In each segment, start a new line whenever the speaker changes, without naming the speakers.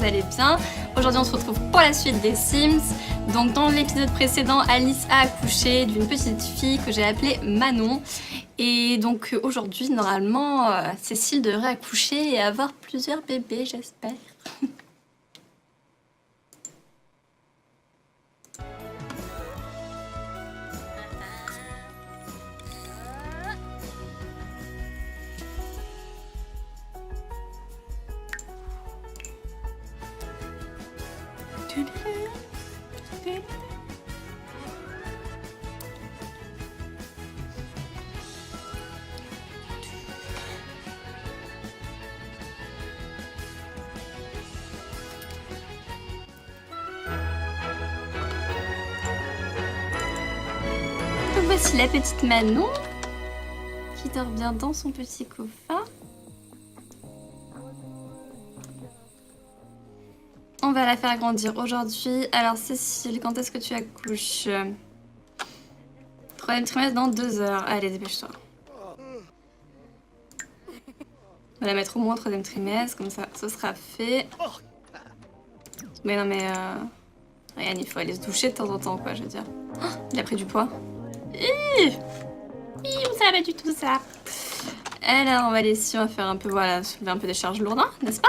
allez bien. Aujourd'hui on se retrouve pour la suite des Sims. Donc dans l'épisode précédent, Alice a accouché d'une petite fille que j'ai appelée Manon. Et donc aujourd'hui normalement Cécile devrait accoucher et avoir plusieurs bébés, j'espère. Donc voici la petite Manon qui dort bien dans son petit coffin. On va la faire grandir aujourd'hui. Alors Cécile, quand est-ce que tu accouches? 3e trimestre dans 2 heures. Allez, dépêche-toi. On va la mettre au moins au 3e trimestre, comme ça, ce sera fait. Mais non mais... Rien, il faut aller se doucher de temps en temps, quoi, je veux dire. Oh, il a pris du poids. Ça va pas du tout, ça. Alors, on va aller ici, on va faire un peu, voilà, soulever un peu des charges lourdes, hein, n'est-ce pas?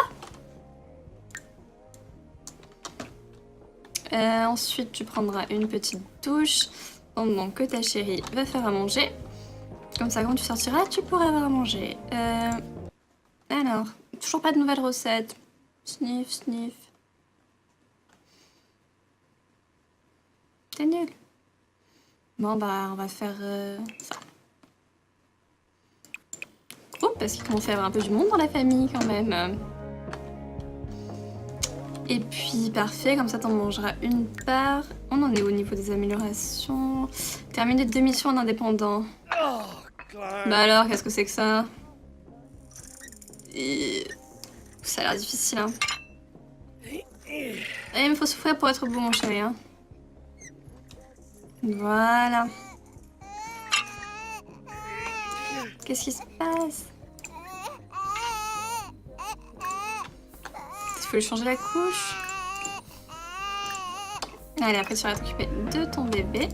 Ensuite, tu prendras une petite douche pendant que ta chérie va faire à manger. Comme ça, quand tu sortiras, tu pourras avoir à manger. Alors, toujours pas de nouvelles recettes. Sniff, sniff. T'es nul. Bon, bah, on va faire ça. Oh, parce qu'il commence à y avoir un peu du monde dans la famille, quand même. Et puis, parfait, comme ça t'en mangeras une part. On en est au niveau des améliorations. Terminer 2 missions en indépendant. Bah alors, qu'est-ce que c'est que ça? Et... Ça a l'air difficile, hein. Et il me faut souffrir pour être beau, mon chéri, hein. Voilà. Qu'est-ce qui se passe? Il faut lui changer la couche. Allez, après tu vas t'occuper de ton bébé.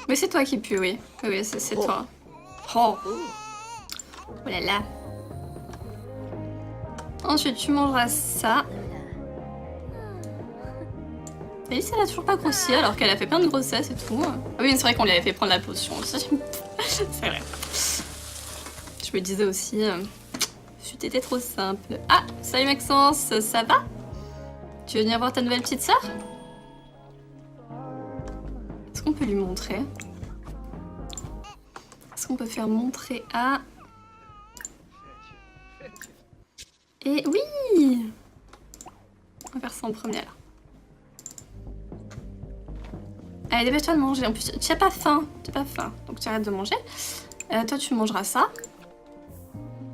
Oui, c'est toi qui pue, oui. Oui, c'est toi. Oh. Oh là là. Ensuite, tu mangeras ça. Alice, elle a toujours pas grossi alors qu'elle a fait plein de grossesses et tout. Ah oui, c'est vrai qu'on lui avait fait prendre la potion aussi. C'est vrai. Je me disais aussi... C'était trop simple. Ah, salut Maxence, ça va? Tu veux venir voir ta nouvelle petite sœur? Est-ce qu'on peut lui montrer? Est-ce qu'on peut faire montrer à... Et oui! On va faire ça en premier là. Allez, dépêche-toi de manger. En plus, tu n'as pas faim. Tu n'as pas faim. Donc tu arrêtes de manger. Toi, tu mangeras ça.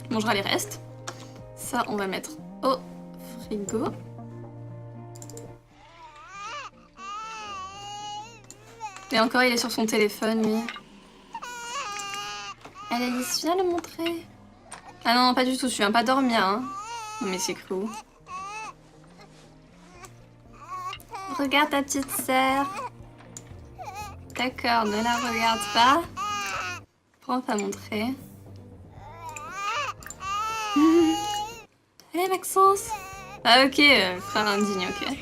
Tu mangeras les restes. Ça, on va mettre au frigo. Et encore, il est sur son téléphone, lui. Allez, Alice, viens le montrer. Ah non, pas du tout, je viens pas dormir, hein. Non mais c'est cru. Regarde ta petite sœur. D'accord, ne la regarde pas. Prends ta montrer. Allez Maxence. Ah ok, frère indigne, ok.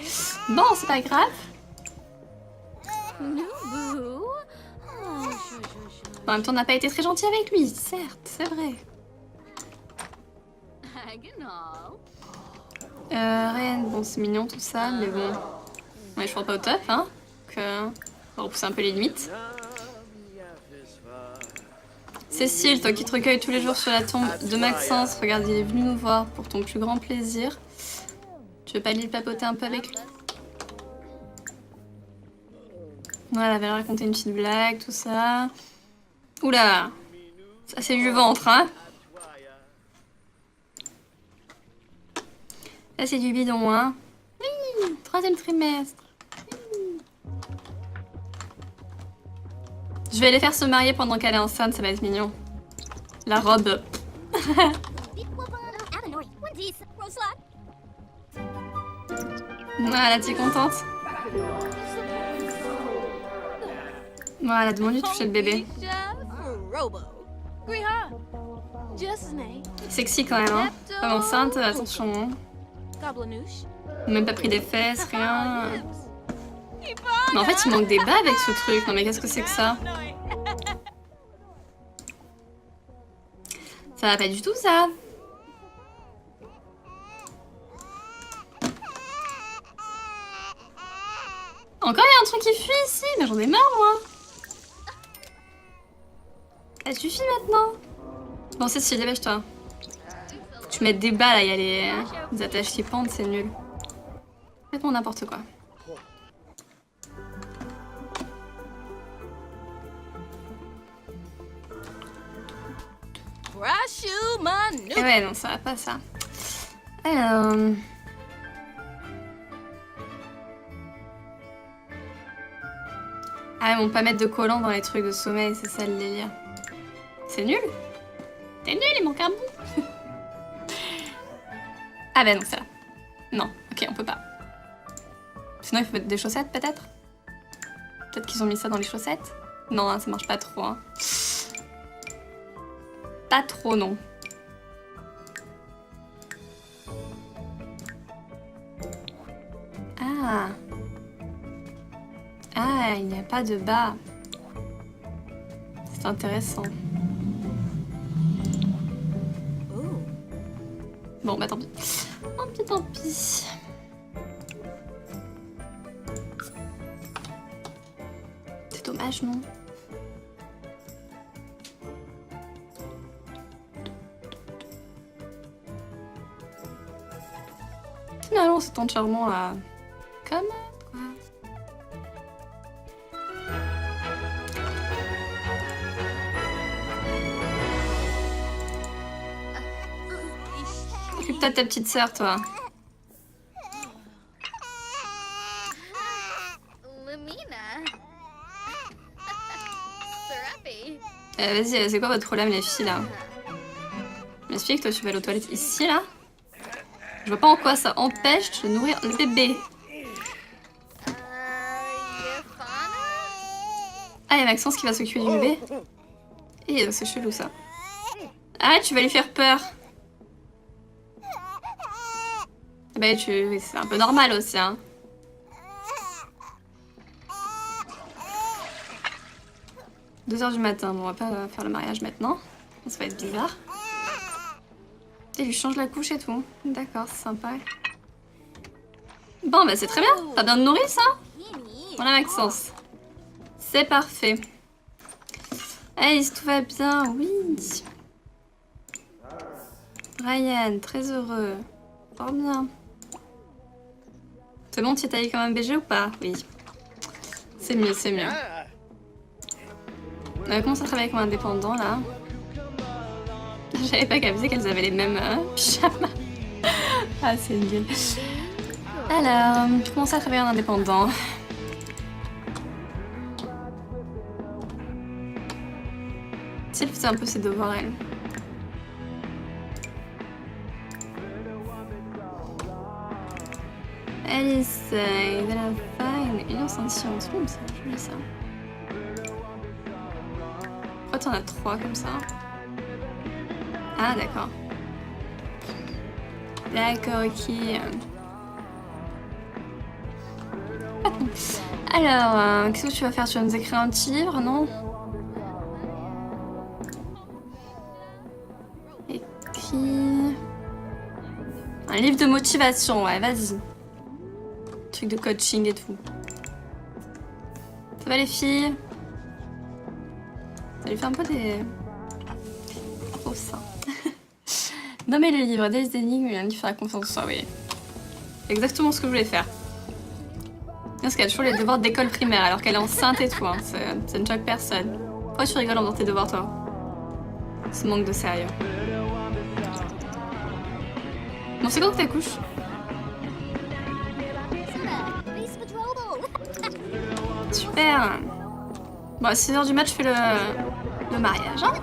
Bon, c'est pas grave. En même temps, on n'a pas été très gentil avec lui, certes, c'est vrai. Rien, bon c'est mignon tout ça, mais bon. Ouais, je pense pas au top, hein. Donc, on va repousser un peu les limites. Cécile, toi qui te recueilles tous les jours sur la tombe de Maxence, regarde, il est venu nous voir pour ton plus grand plaisir. Tu veux pas aller papoter un peu avec lui? Voilà, elle va raconter une petite blague, tout ça. Oula, ça c'est du ventre, hein. Là c'est du bidon, hein. Oui, 3e trimestre. Oui. Je vais aller faire se marier pendant qu'elle est enceinte, ça va être mignon. La robe. Voilà, t'es contente? Voilà, demande-lui de toucher le bébé. Sexy quand même, hein. Femme enceinte, attention. Hein. Même pas pris des fesses, rien. Mais en fait, il manque des bas avec ce truc. Non mais qu'est-ce que c'est que ça? Ça va pas du tout, ça. Encore il y a un truc qui fuit ici, mais j'en ai marre, moi. Ça suffit maintenant. Bon, c'est si, dépêche-toi. Tu mets des bas là, il y a les attaches qui pendent, c'est nul. Complètement n'importe quoi. Et ouais, non, ça va pas ça. Alors... Ah, ils vont pas mettre de collant dans les trucs de sommeil, c'est ça le délire. C'est nul. C'est nul, il manque un bout. Ah bah non, c'est là. Non, ok, on peut pas. Sinon, il faut mettre des chaussettes, peut-être? Peut-être qu'ils ont mis ça dans les chaussettes? Non, hein, ça marche pas trop. Hein. Pas trop, non. Ah. Ah, il n'y a pas de bas. C'est intéressant. Bon, bah tant pis. Tant pis, tant pis. C'est dommage, non? Finalement, ce temps de charmant là. Comme quoi. Occupe-toi de ta petite sœur, toi. Vas-y, c'est quoi votre problème, les filles, là? M'explique, toi, tu vas aller aux toilettes ici, là? Je vois pas en quoi ça empêche de nourrir le bébé. Ah, il y a Maxence qui va s'occuper du bébé. Et c'est chelou, ça. Ah, tu vas lui faire peur. Bah, c'est un peu normal aussi, hein. « 2h du matin, bon, on va pas faire le mariage maintenant. Ça va être bizarre. Et lui change la couche et tout. D'accord, c'est sympa. Bon, bah c'est très bien. T'as bien nourri ça? Voilà Maxence. C'est parfait. Allez, si tout va bien, oui. Ryan, très heureux. Fort bien. C'est bon, tu es taillé comme un BG ou pas? Oui. C'est mieux, c'est mieux. On va commencer à travailler comme indépendant là. J'avais pas capté qu'elles avaient les mêmes pyjamas. Ah, c'est nul. Alors, je commence à travailler en indépendant. Si elle faisait un peu ses devoirs, elle. Alice, de la fine. Union en sciences. C'est joli ça. Pourquoi t'en as 3 comme ça? Ah, d'accord. D'accord, ok. Alors, qu'est-ce que tu vas faire? Tu vas nous écrire un petit livre, non? Écrit... Un livre de motivation, ouais, vas-y. Truc de coaching et tout. Ça va les filles? Ça lui fait un peu des... Oh ça. Nommer le livre des énigmes et un livre sur la confiance en soi, oui. C'est exactement ce que je voulais faire. Parce qu'elle a toujours les devoirs d'école primaire alors qu'elle est enceinte et tout, hein. Ça ne choque personne. Pourquoi tu rigoles en faisant tes devoirs, toi? Ce manque de sérieux. Bon, c'est quand que t'accouches? Super. Bon, à 6h du match, je fais le mariage, hein.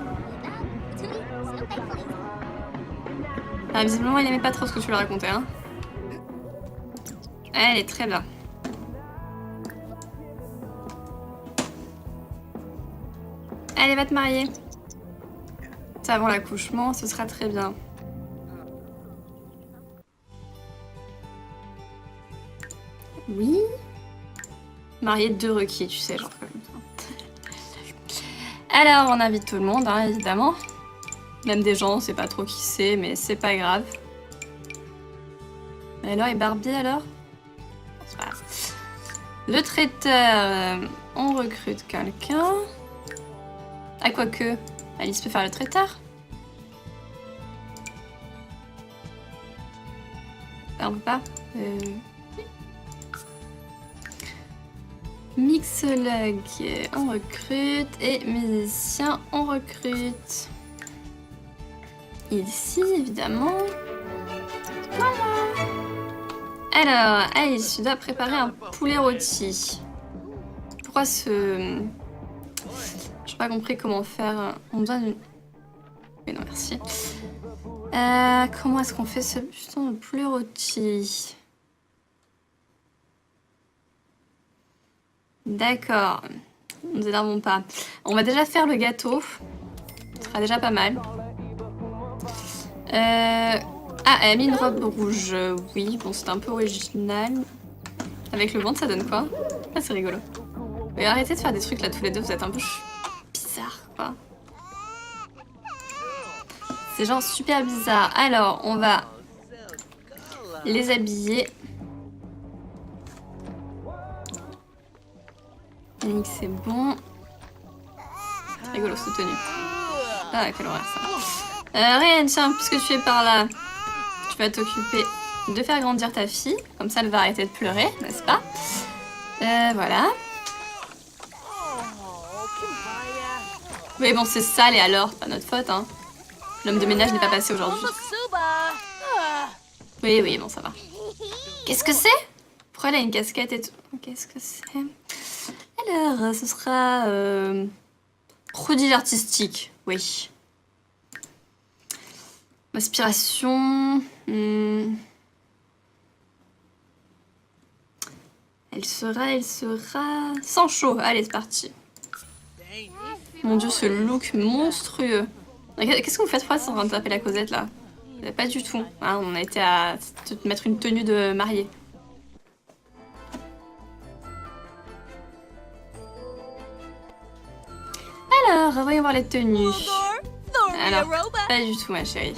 Ah, visiblement, il aimait pas trop ce que tu lui racontais, hein. Elle est très bien. Allez, va te marier. C'est avant l'accouchement, ce sera très bien. Oui. Marier 2 requis, tu sais, genre comme ça. Alors, on invite tout le monde, hein, évidemment. Même des gens, on sait pas trop qui c'est, mais c'est pas grave. Et alors, et Barbie, alors? C'est pas grave. Le traiteur, on recrute quelqu'un. Ah, quoique, Alice peut faire le traiteur. Ah, on peut pas. Mixologue, on recrute. Et musicien, on recrute. Ici, évidemment. Voilà. Alors, Alice, tu dois préparer un poulet rôti. Pourquoi ce... J'ai pas compris comment faire. On besoin d'une... Mais non, merci. Comment est-ce qu'on fait ce putain de poulet rôti? D'accord. Nous énervons pas. On va déjà faire le gâteau. Ce sera déjà pas mal. Ah, elle a mis une robe rouge. Oui, bon, c'est un peu original. Avec le ventre, ça donne quoi? Ah, c'est rigolo. Mais arrêtez de faire des trucs là tous les deux, vous êtes un peu bizarre, quoi. C'est genre super bizarre. Alors, on va les habiller. Yannick, c'est bon. C'est rigolo, cette tenue. Ah, quelle horreur, ça. Rien, tiens, puisque tu es par là, tu vas t'occuper de faire grandir ta fille. Comme ça, elle va arrêter de pleurer, n'est-ce pas? Voilà. Oui, bon, c'est sale et alors, pas notre faute, hein. L'homme de ménage n'est pas passé aujourd'hui. Oui, oui, bon, ça va. Qu'est-ce que c'est? Pourquoi elle a une casquette et tout? Qu'est-ce que c'est? Alors, ce sera... prodige artistique, oui. Aspiration... Elle sera... Sans chaud. Allez, c'est parti. Mon dieu, ce look monstrueux. Qu'est-ce que vous faites froid sans taper la Cosette, là? Pas du tout. Hein, on a été à te mettre une tenue de mariée. Alors, voyons voir les tenues. Alors, pas du tout, ma chérie.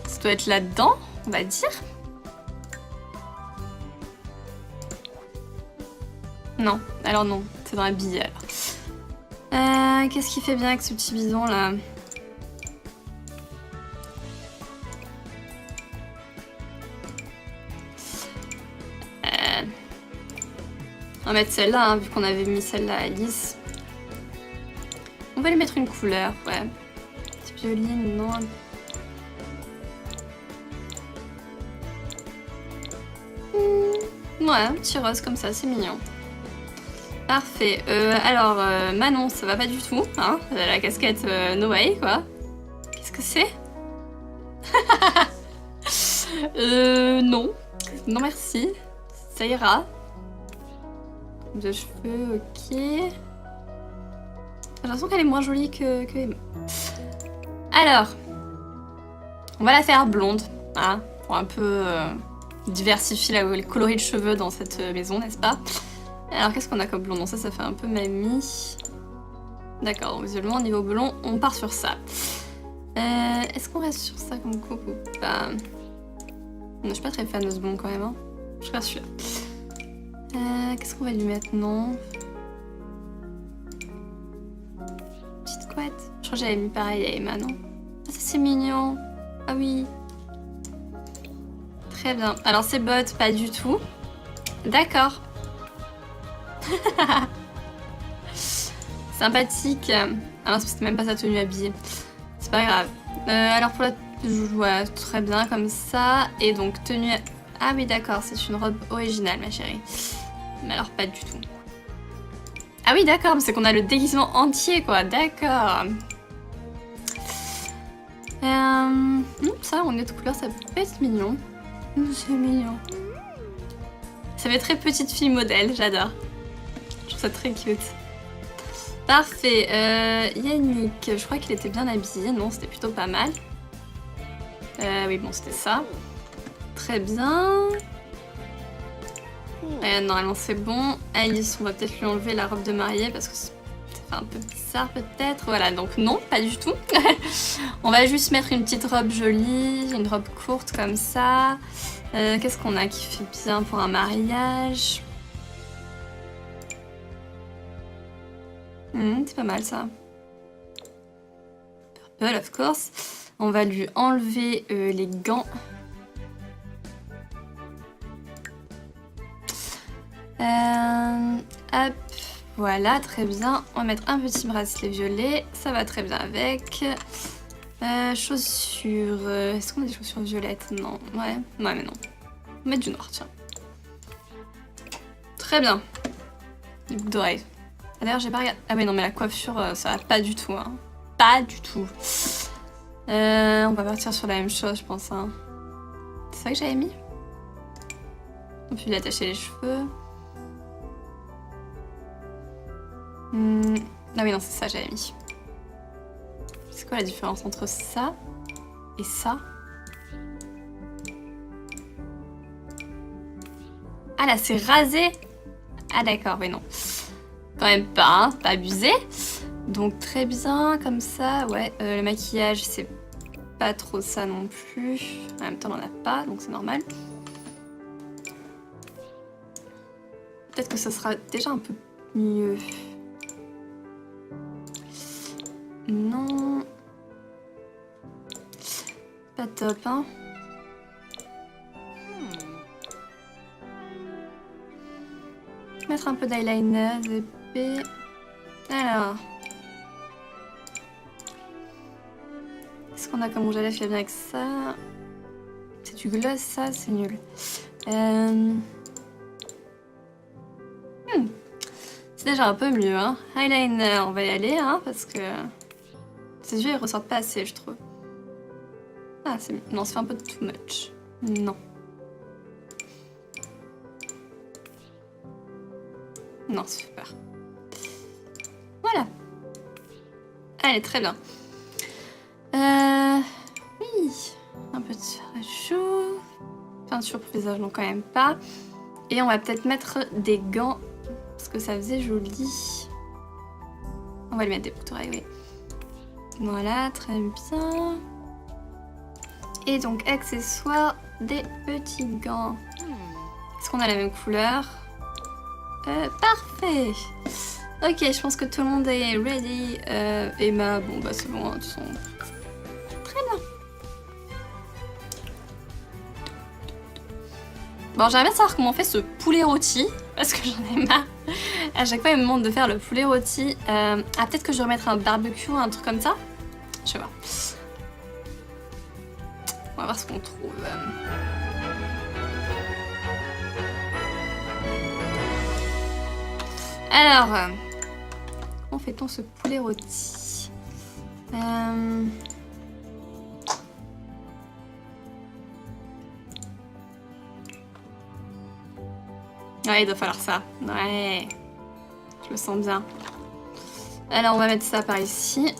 Ça doit être là-dedans, on va dire. Non, alors non, c'est dans la billet alors. Qu'est-ce qui fait bien avec ce petit bidon là? On va mettre celle-là, hein, vu qu'on avait mis celle-là à Alice. On va lui mettre une couleur, ouais. Petite violine, non. Ouais, un petit rose comme ça, c'est mignon. Parfait. Alors, Manon, ça va pas du tout, hein. La casquette no way, quoi. Qu'est-ce que c'est? Non. Non, merci. Ça ira. De cheveux, ok. J'ai l'impression qu'elle est moins jolie que Emma. Alors, on va la faire blonde, hein, pour un peu diversifier les coloris de cheveux dans cette maison, n'est-ce pas? Alors, qu'est-ce qu'on a comme blond? Non, ça fait un peu mamie. D'accord, donc visuellement, au niveau blond, on part sur ça. Est-ce qu'on reste sur ça comme coupe ou pas? Non, je suis pas très fan de ce blond quand même, hein. Je reste celui-là. Qu'est-ce qu'on va lui mettre? Non. Petite couette. Je crois que j'avais mis pareil à Emma, non? Ah, ça c'est mignon. Ah oui. Très bien. Alors ces bottes, pas du tout. D'accord. Sympathique. Ah non, c'était même pas sa tenue habillée. C'est pas grave. Alors pour la... Ouais, très bien comme ça. Et donc tenue... Ah oui d'accord, c'est une robe originale ma chérie. Mais alors pas du tout. Ah oui, d'accord, mais c'est qu'on a le déguisement entier, quoi. D'accord. Ça, en autre couleur, ça peut être mignon. C'est mignon. Ça fait très petite fille modèle, j'adore. Je trouve ça très cute. Parfait. Yannick, je crois qu'il était bien habillé. Non, c'était plutôt pas mal. Oui, bon, c'était ça. Très bien. Normalement, c'est bon. Alice, on va peut-être lui enlever la robe de mariée parce que ça fait un peu bizarre, peut-être. Voilà, donc non, pas du tout. On va juste mettre une petite robe jolie, une robe courte comme ça. Qu'est-ce qu'on a qui fait bien pour un mariage? C'est pas mal, ça. Purple, of course. On va lui enlever les gants. Hop, voilà, très bien. On va mettre un petit bracelet violet, ça va très bien avec. Chaussures, est-ce qu'on a des chaussures violettes? Non, ouais, mais non. On va mettre du noir, tiens. Très bien. Les boucles d'oreilles. D'ailleurs, j'ai pas regardé. Ah mais non, mais la coiffure, ça va pas du tout, hein. Pas du tout. On va partir sur la même chose, je pense, hein. C'est ça que j'avais mis? On peut lui attacher les cheveux. Ah oui, non, c'est ça que j'avais mis. C'est quoi la différence entre ça et ça? Ah là, c'est rasé. Ah d'accord, oui, non. Quand même pas, hein, pas abusé. Donc très bien, comme ça, ouais. Le maquillage, c'est pas trop ça non plus. En même temps, on en a pas, donc c'est normal. Peut-être que ça sera déjà un peu mieux. Non. Pas top, hein. Mettre un peu d'eyeliner, épais. Alors. Qu'est-ce qu'on a comme rouge à lèvres qui va bien avec ça? C'est du gloss, ça, c'est nul. C'est déjà un peu mieux, hein. Eyeliner, on va y aller, hein, parce que ces yeux, ils ressortent pas assez, je trouve. Ah, c'est... Non, ça fait un peu too much. Non. Non, super. Voilà. Allez, très bien. Oui. Un petit rajout. Peinture pour visage, non, quand même pas. Et on va peut-être mettre des gants, parce que ça faisait joli. On va lui mettre des boucles d'oreilles, oui. Voilà, très bien. Et donc, accessoires, des petits gants. Est-ce qu'on a la même couleur? Parfait. Ok, je pense que tout le monde est ready. Emma, bon bah c'est bon, hein, de toute façon. Très bien. Bon, j'aimerais bien savoir comment on fait ce poulet rôti, parce que j'en ai marre. À chaque fois, il me demande de faire le poulet rôti. Ah, peut-être que je vais remettre un barbecue, un truc comme ça. Je sais pas. On va voir ce qu'on trouve. Alors, comment fait-on ce poulet rôti? Ouais, il doit falloir ça. Ouais, je le sens bien. Alors, on va mettre ça par ici.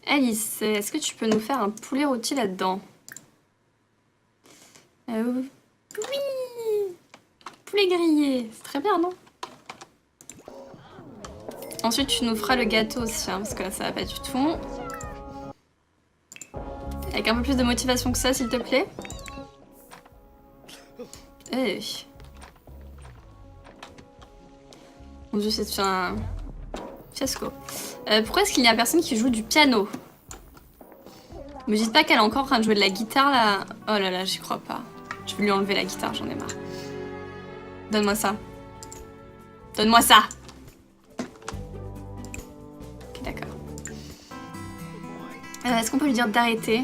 Alice, est-ce que tu peux nous faire un poulet rôti là-dedans? Oui! Poulet grillé, c'est très bien, non? Ensuite, tu nous feras le gâteau aussi, hein, parce que là, ça va pas du tout. Avec un peu plus de motivation que ça, s'il te plaît. Mon dieu, c'est un fiasco. Pourquoi est-ce qu'il n'y a personne qui joue du piano? Me dites pas qu'elle est encore en train de jouer de la guitare, là. Oh là là, j'y crois pas. Je vais lui enlever la guitare, j'en ai marre. Donne-moi ça. Donne-moi ça. Ok, d'accord. Est-ce qu'on peut lui dire d'arrêter?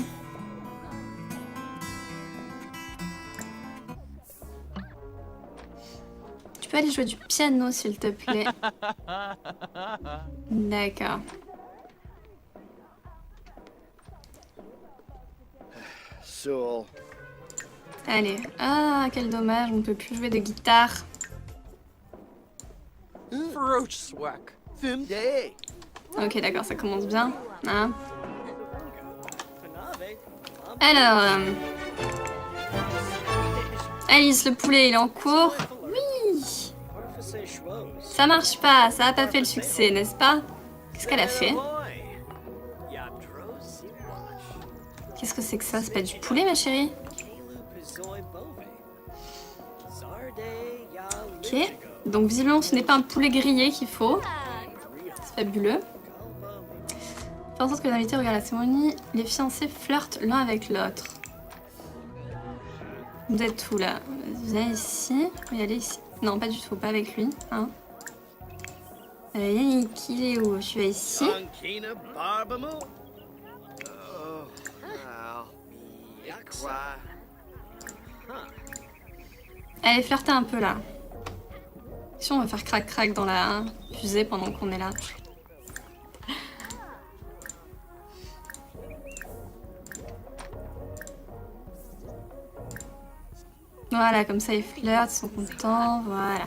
peux aller jouer du piano, s'il te plaît? D'accord.
Soul.
Allez. Ah, quel dommage, on peut plus jouer de guitare.
Day.
Ok, d'accord, ça commence bien. Hein. Alors... Alice, le poulet, il est en cours. Oui. Ça marche pas, ça a pas fait le succès, n'est-ce pas? Qu'est-ce qu'elle a fait? Qu'est-ce que c'est que ça? C'est pas du poulet, ma chérie? Ok. Donc visiblement, ce n'est pas un poulet grillé qu'il faut. C'est fabuleux. Faire en sorte que les invités regardent la cérémonie. Les fiancés flirtent l'un avec l'autre. Vous êtes où là? Vous allez ici. Vous y allez ici. Non, pas du tout, pas avec lui. Hein. Yannick, il est où? Je vais ici. Allez, flirter un peu là. Si on va faire crac-crac dans la fusée pendant qu'on est là. Voilà, comme ça ils flirtent, ils sont contents, voilà.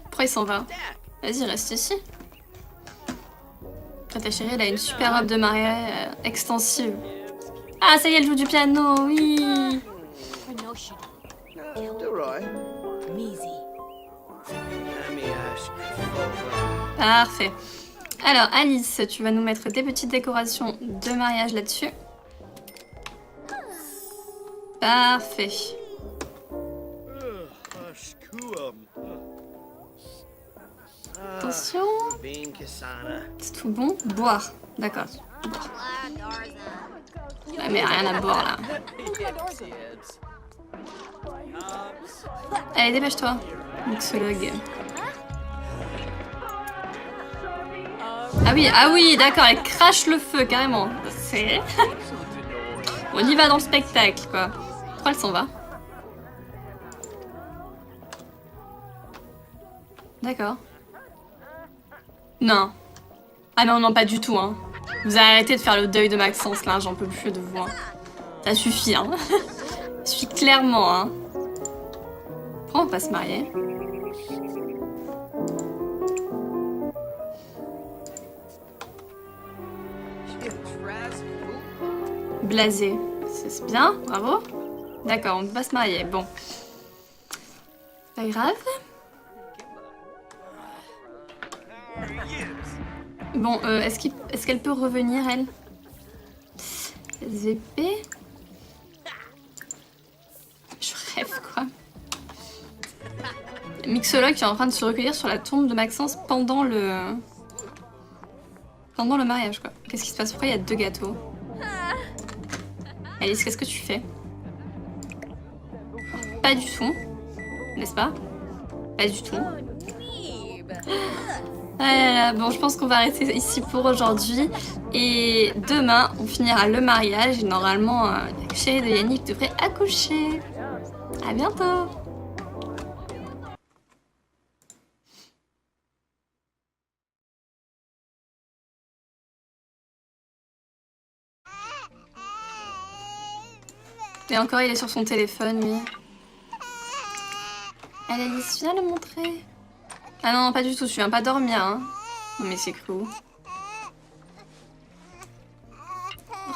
Pourquoi il s'en va? Vas-y, reste ici. Après, ta chérie, elle a une super robe de mariage extensive. Ah, ça y est, elle joue du piano, oui. Parfait. Alors, Alice, tu vas nous mettre des petites décorations de mariage là-dessus. Parfait. Attention. C'est tout bon. Boire. D'accord. Boire. Ah, mais rien à boire là. Allez, dépêche-toi. Mixologue. Ah oui, d'accord, elle crache le feu carrément. C'est... On y va dans le spectacle, quoi. Pourquoi elle s'en va? D'accord. Non. Ah non, non, pas du tout, hein. Vous avez arrêté de faire le deuil de Maxence, là, j'en peux plus de vous. Hein. Ça suffit, hein. Ça suffit clairement, hein. Pourquoi on va pas se marier? Blasé. C'est bien, bravo. D'accord, on ne peut pas se marier. Bon. Pas grave. Bon, est-ce qu'elle peut revenir, elle? SVP. Je rêve, quoi. Mixologue qui est en train de se recueillir sur la tombe de Maxence pendant le mariage, quoi. Qu'est-ce qui se passe? Pourquoi il y a 2 gâteaux? Alice, qu'est-ce que tu fais? Pas du tout. N'est-ce pas? Pas du tout. Ah là là, bon, je pense qu'on va arrêter ici pour aujourd'hui. Et demain, on finira le mariage. Et normalement, la chérie de Yannick devrait accoucher. À bientôt! Et encore, il est sur son téléphone, lui. Allez, Alice, viens le montrer. Ah non, pas du tout, tu viens pas dormir, hein. Non mais c'est cru.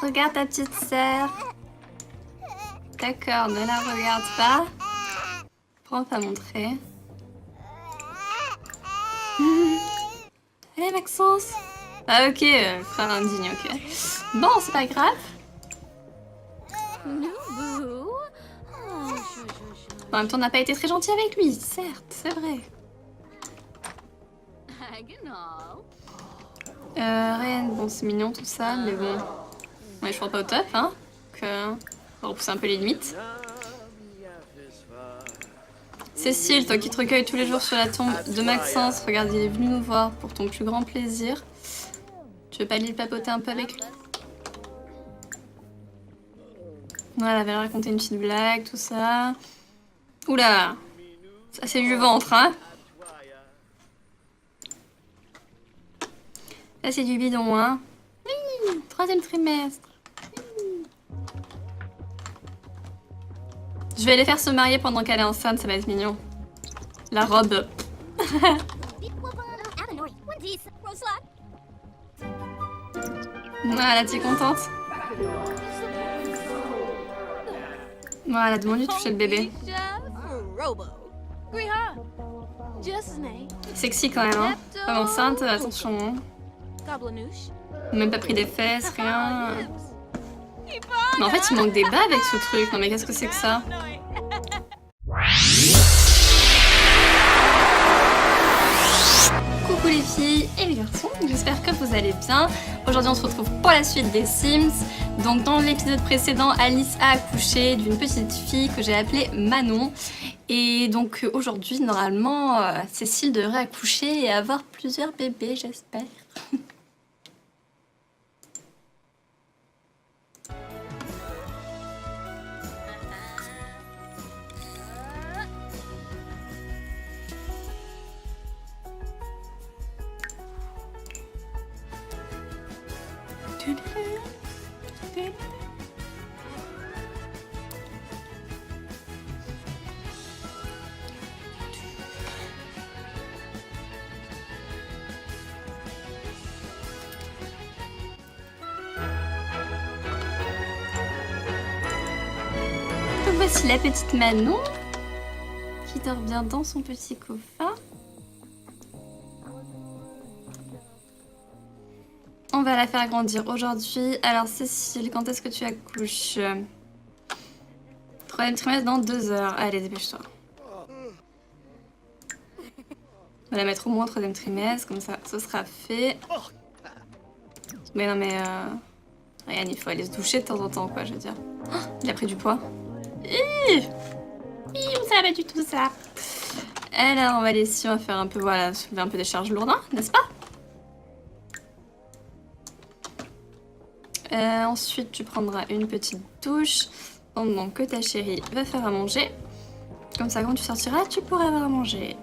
Regarde ta petite sœur. D'accord, ne la regarde pas. Pourquoi pas montrer? Allez, Maxence. Ah ok, frère indigne, ok. Bon, c'est pas grave. En même temps, on n'a pas été très gentil avec lui, certes, c'est vrai. Rien, bon, c'est mignon tout ça, mais bon. On est toujours pas au top, hein. Donc, on va repousser un peu les limites. Cécile, toi qui te recueilles tous les jours sur la tombe de Maxence, regarde, il est venu nous voir pour ton plus grand plaisir. Tu veux pas aller le papoter un peu avec lui? Voilà, elle avait raconté une petite blague, tout ça. Oula, ça c'est du ventre, hein. Là c'est du bidon, hein. Oui, 3e trimestre. Oui. Je vais les faire se marier pendant qu'elle est enceinte, ça va être mignon. La robe. Voilà, t'es contente? Voilà, demande-lui de toucher le bébé. Sexy quand même, hein. Femme enceinte, attention. Hein. Même pas pris des fesses, rien. Mais en fait, il manque des bas avec ce truc. Non mais qu'est-ce que c'est que ça? Coucou les filles et les garçons, j'espère que vous allez bien. Aujourd'hui on se retrouve pour la suite des Sims. Donc dans l'épisode précédent, Alice a accouché d'une petite fille que j'ai appelée Manon. Et donc aujourd'hui, normalement, Cécile devrait accoucher et avoir plusieurs bébés, j'espère. Donc voici la petite Manon qui dort bien dans son petit coffin. On va la faire grandir aujourd'hui. Alors Cécile, quand est-ce que tu accouches? 3e trimestre dans 2 heures. Allez, dépêche-toi. On va la mettre au moins 3e trimestre, comme ça, ce sera fait. Mais non mais... Rien, il faut aller se doucher de temps en temps, quoi, je veux dire. Oh, il a pris du poids. Oui, ça va pas du tout, ça. Alors, on va aller ici, on va faire un peu, voilà, soulever un peu des charges lourdes, hein, n'est-ce pas? Ensuite, tu prendras une petite douche pendant que ta chérie va faire à manger. Comme ça, quand tu sortiras, tu pourras avoir à manger.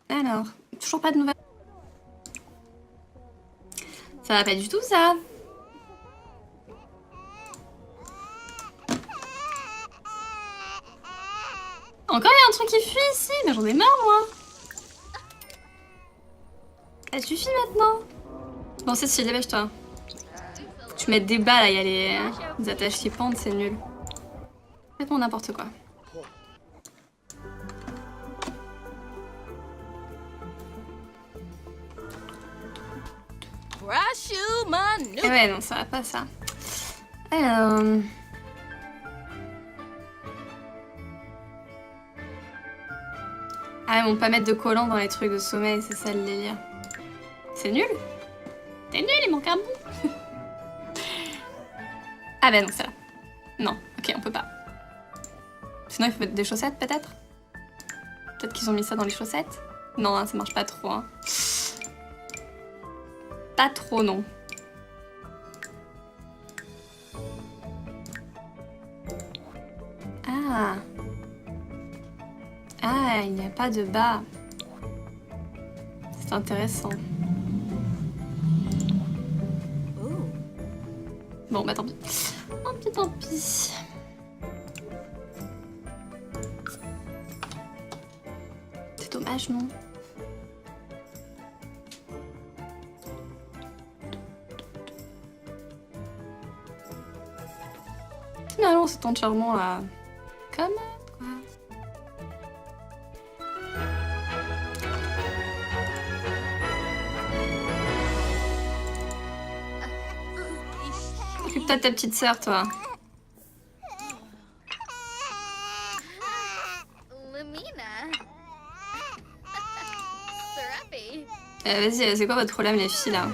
Alors, toujours pas de nouvelles. Ça va pas du tout, ça. Encore il y a un truc qui fuit ici, mais j'en ai marre, moi. Ça suffit maintenant. Bon, Cécile, dépêche-toi. Tu mets des bas là, il y a les attaches qui pendent, c'est nul. Faites-moi n'importe quoi. Eh ouais, non, ça va pas ça. Alors... Ah, ils vont pas mettre de collant dans les trucs de sommeil, c'est ça le délire. C'est nul. C'est nul, il manque un bout. Ah bah non, c'est là. Non, ok, on peut pas. Sinon, il faut mettre des chaussettes, peut-être? Peut-être qu'ils ont mis ça dans les chaussettes? Non, hein, ça marche pas trop. Hein. Pas trop, non. Ah. Ah, il n'y a pas de bas. C'est intéressant. Bon, bah tant pis. Tant pis, tant pis. C'est dommage, non? Finalement, c'est tant charmant à... Comme... quoi. Occupe-toi de ta petite sœur, toi. Vas-y, c'est quoi votre problème, les filles, là?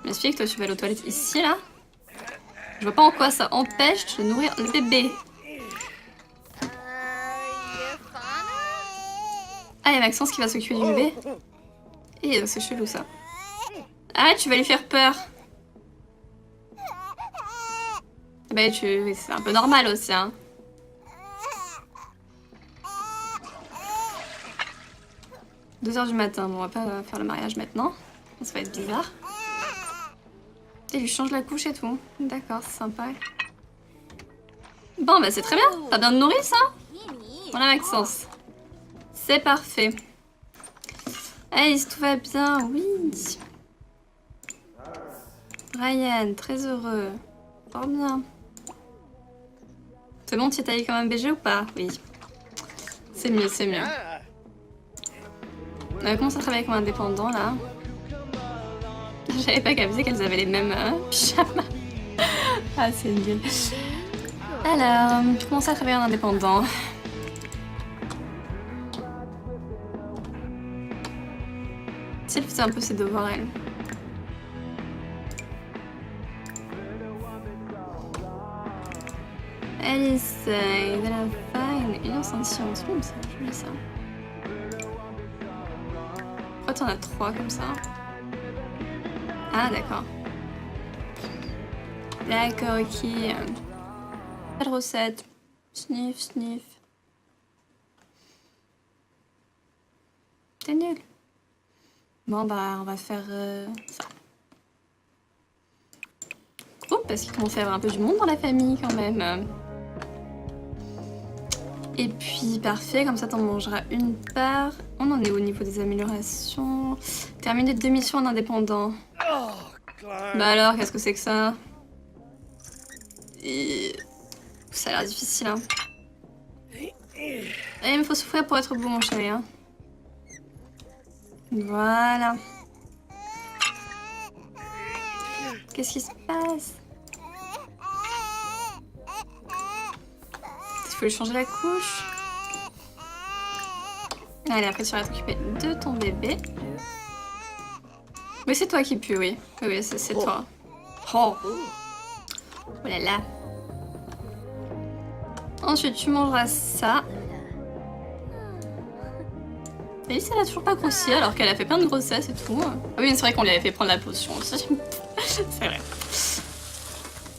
M'explique, toi, tu vas aller aux toilettes ici, là? Je vois pas en quoi ça empêche de nourrir le bébé. Ah, il y a Maxence qui va s'occuper du bébé. Et c'est chelou, ça. Ah, tu vas lui faire peur. Bah c'est un peu normal aussi, hein. « 2h du matin, bon, on va pas faire le mariage maintenant. Ça va être bizarre. Et lui change la couche et tout. D'accord, c'est sympa. Bon, bah c'est très bien. T'as bien nourri ça? Voilà Maxence. C'est parfait. Alice, tout va bien, oui. Ryan, très heureux. Fort bien. C'est bon, tu es taillé comme un BG ou pas? Oui. C'est mieux, c'est mieux. On a commencé à travailler comme indépendant là. J'avais pas capté qu'elles avaient les mêmes pyjamas. Ah, c'est nul. Alors, je commence à travailler en indépendant. Si elle faisait un peu ses devoirs, elle. Alice, de la fine. Une science. C'est joli ça. Pourquoi t'en as 3 comme ça? Ah, d'accord. D'accord, ok. Pas de recette. Sniff, sniff. T'es nul. Bon, bah, on va faire ça. Groupe, parce qu'il commence à y avoir un peu du monde dans la famille quand même. Et puis, parfait, comme ça t'en mangeras une part. On en est au niveau des améliorations. Terminer 2 missions en indépendant. Bah alors, qu'est-ce que c'est que ça? Et... Ça a l'air difficile, hein. Et il faut souffrir pour être beau, mon chéri, hein. Voilà. Qu'est-ce qui se passe? Il faut lui changer la couche. Allez, après tu vas t'occuper de ton bébé. Oui, c'est toi qui pue, oui. Oui, c'est toi. Oh. Oh là là. Ensuite, tu mangeras ça. Alice, elle a toujours pas grossi alors qu'elle a fait plein de grossesses et tout. Ah oui, c'est vrai qu'on lui avait fait prendre la potion aussi. C'est vrai.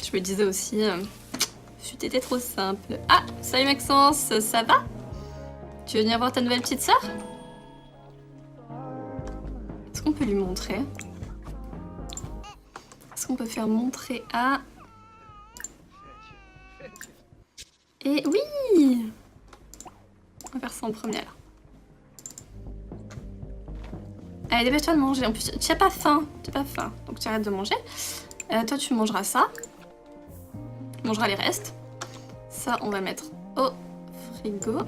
Je me disais aussi... T'étais trop simple. Ah, salut Maxence, ça va? Tu veux venir voir ta nouvelle petite sœur? Est-ce qu'on peut lui montrer? Est-ce qu'on peut faire montrer à... Et oui! On va faire ça en premier alors. Allez, dépêche-toi de manger. En plus, tu n'as pas faim. Tu n'as pas faim. Donc tu arrêtes de manger. Toi, tu mangeras ça. Tu mangeras les restes. Ça, on va mettre au frigo.